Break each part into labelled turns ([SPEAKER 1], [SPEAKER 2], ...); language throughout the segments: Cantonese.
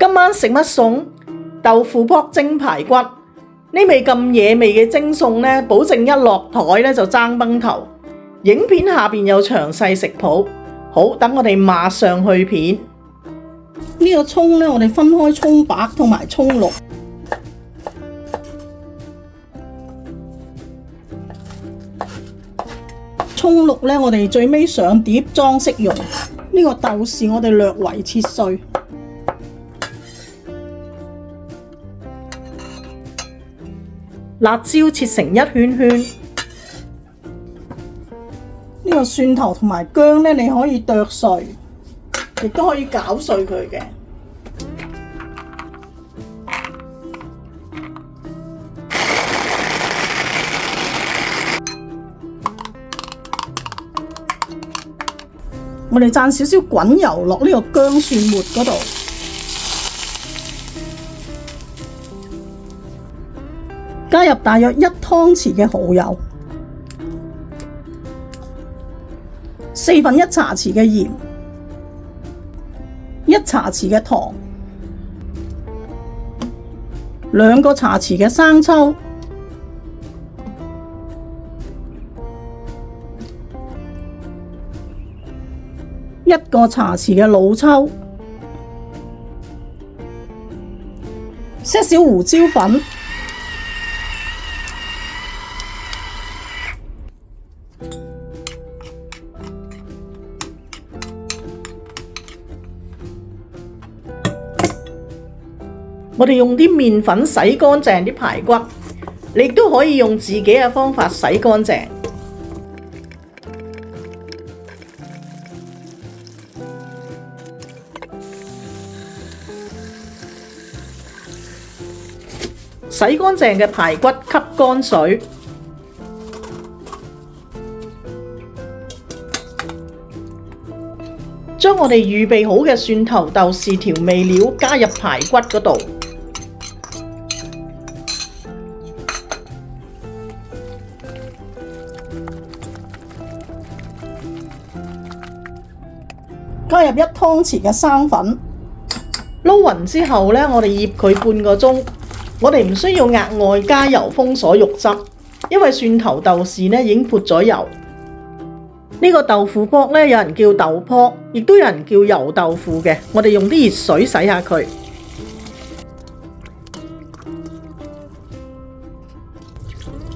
[SPEAKER 1] 今晚食乜餸？豆腐卜蒸排骨。呢味咁野味嘅蒸餸呢，保證一落台呢就爭崩頭。影片下邊有詳細食譜。好，等我哋馬上去片。
[SPEAKER 2] 呢個葱呢，我哋分開葱白同埋葱綠。葱綠呢，我哋最尾上碟裝飾用。呢個豆豉我哋略為切碎。
[SPEAKER 1] 辣椒切成一圈圈。
[SPEAKER 2] 呢個蒜頭同埋薑呢，你可以剁碎，亦都可以攪碎佢嘅。我哋灒少少滾油落呢個薑蒜末嗰度，加入大約1湯匙嘅蠔油，1/4茶匙嘅鹽，1茶匙嘅糖，2個茶匙嘅生抽，1個茶匙嘅老抽，些少胡椒粉，
[SPEAKER 1] 我哋用啲麵粉洗乾淨啲排骨，你亦都可以用自己嘅方法洗乾淨。洗乾淨嘅排骨吸乾水，將我哋預備好嘅蒜頭豆豉調味料加入排骨嗰度，
[SPEAKER 2] 加入1湯匙嘅生粉，
[SPEAKER 1] 撈勻之後呢，我哋醃佢半個鐘。我哋唔需要額外加油封鎖肉汁，因為蒜頭豆豉呢已經潑咗油。呢個豆腐卜呢，有人叫豆卜，亦都有人叫油豆腐嘅。我哋用啲熱水洗下佢。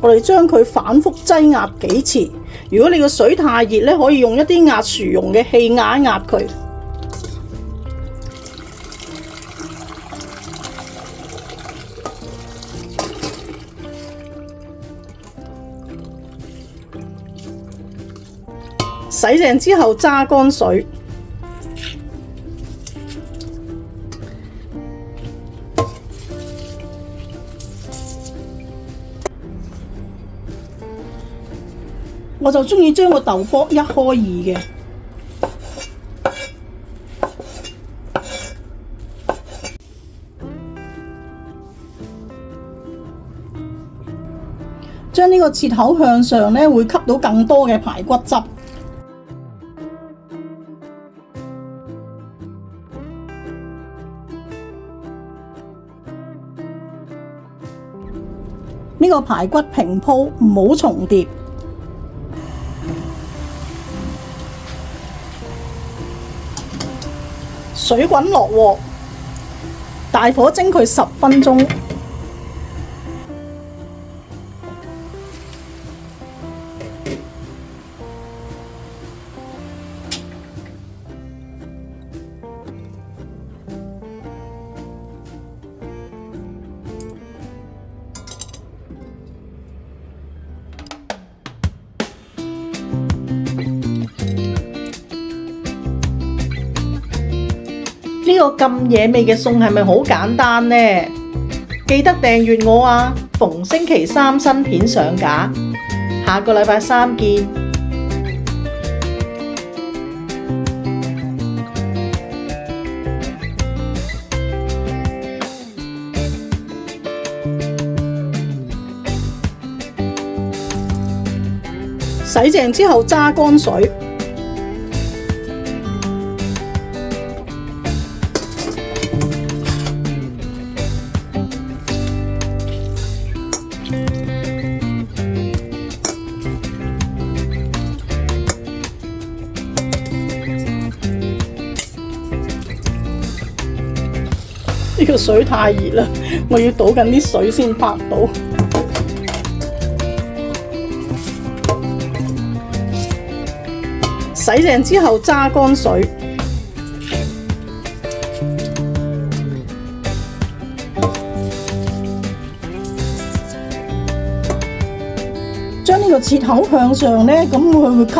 [SPEAKER 2] 我哋將佢反覆擠壓幾次。如果你個水太熱呢，可以用一啲壓薯蓉嘅氣壓一壓佢。洗淨之後揸乾水，我就鍾意將個豆卜1開2嘅。將呢個切口向上呢，會吸到更多嘅排骨汁。呢個排骨平鋪，唔好重疊。水滾落鑊，大火蒸佢10分鐘。
[SPEAKER 1] 呢個咁野味嘅餸係咪好簡單呢？記得訂閱我啊！逢星期3新片上架，下個禮拜3見。
[SPEAKER 2] 洗淨之後揸乾水。呢個水太熱啦，我要倒緊啲水先拍到。洗淨之後揸乾水，將呢個切口向上呢，咁佢會吸